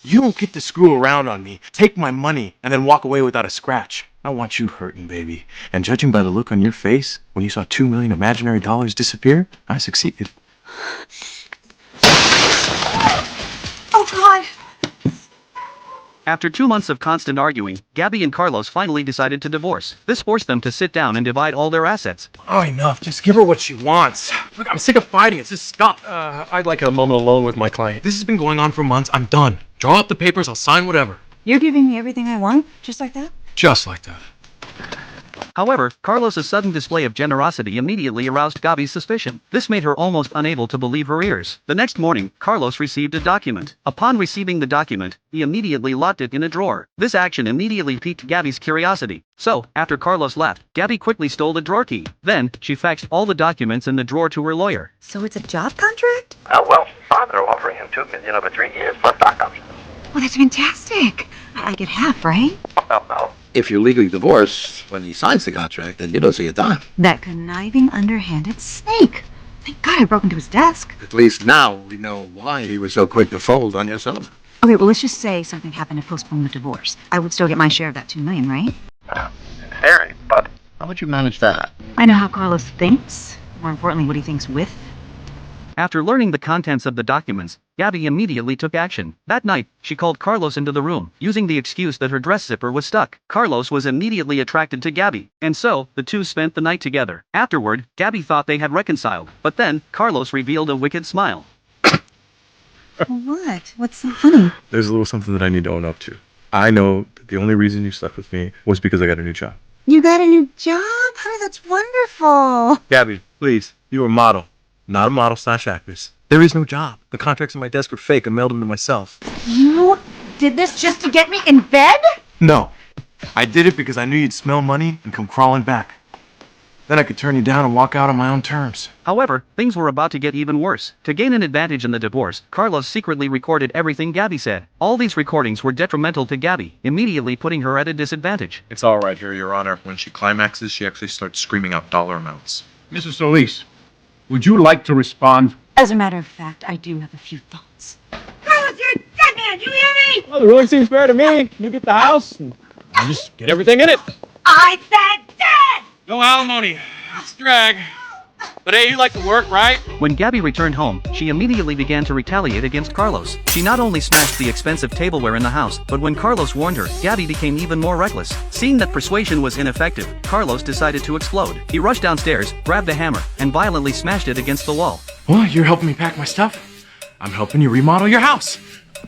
You don't get to screw around on me, take my money, and then walk away without a scratch. I want you hurting, baby. And judging by the look on your face when you saw 2 million imaginary dollars disappear, I succeeded. Oh, God! After 2 months of constant arguing, Gabby and Carlos finally decided to divorce. This forced them to sit down and divide all their assets. Oh, enough. Just give her what she wants. Look, I'm sick of fighting. It's just stop. I'd like a moment alone with my client. This has been going on for months. I'm done. Draw up the papers. I'll sign whatever. You're giving me everything I want? Just like that? Just like that. However, Carlos's sudden display of generosity immediately aroused Gabby's suspicion. This made her almost unable to believe her ears. The next morning, Carlos received a document. Upon receiving the document, he immediately locked it in a drawer. This action immediately piqued Gabby's curiosity. So, after Carlos left, Gabby quickly stole the drawer key. Then, she faxed all the documents in the drawer to her lawyer. So it's a job contract? Well, father offering him $2 million over 3 years plus stock options. Well, that's fantastic. I get half, right? Well, no. If you're legally divorced when he signs the contract, then you don't see a dime. That conniving, underhanded snake. Thank God I broke into his desk. At least now we know why he was so quick to fold on your settlement. Okay, well, let's just say something happened to postpone the divorce. I would still get my share of that $2 million, right? Harry, but how would you manage that? I know how Carlos thinks. More importantly, what he thinks with. After learning the contents of the documents, Gabby immediately took action. That night, she called Carlos into the room, using the excuse that her dress zipper was stuck. Carlos was immediately attracted to Gabby, and so, the two spent the night together. Afterward, Gabby thought they had reconciled, but then, Carlos revealed a wicked smile. What? What's so funny? There's a little something that I need to own up to. I know that the only reason you slept with me was because I got a new job. You got a new job? Honey, that's wonderful. Gabby, please. You're a model, not a model/actress. There is no job. The contracts on my desk were fake. I mailed them to myself. You did this just to get me in bed? No. I did it because I knew you'd smell money and come crawling back. Then I could turn you down and walk out on my own terms. However, things were about to get even worse. To gain an advantage in the divorce, Carlos secretly recorded everything Gabby said. All these recordings were detrimental to Gabby, immediately putting her at a disadvantage. It's all right here, Your Honor. When she climaxes, she actually starts screaming out dollar amounts. Mrs. Solis, would you like to respond? As a matter of fact, I do have a few thoughts. Carlos, you're a dead man, you hear me? Well, it really seems fair to me. You get the house, and I just get everything in it. I said dead! No alimony. It's drag. But hey, you like to work, right? When Gabby returned home, she immediately began to retaliate against Carlos. She not only smashed the expensive tableware in the house, but when Carlos warned her, Gabby became even more reckless. Seeing that persuasion was ineffective, Carlos decided to explode. He rushed downstairs, grabbed a hammer, and violently smashed it against the wall. Well, you're helping me pack my stuff. I'm helping you remodel your house.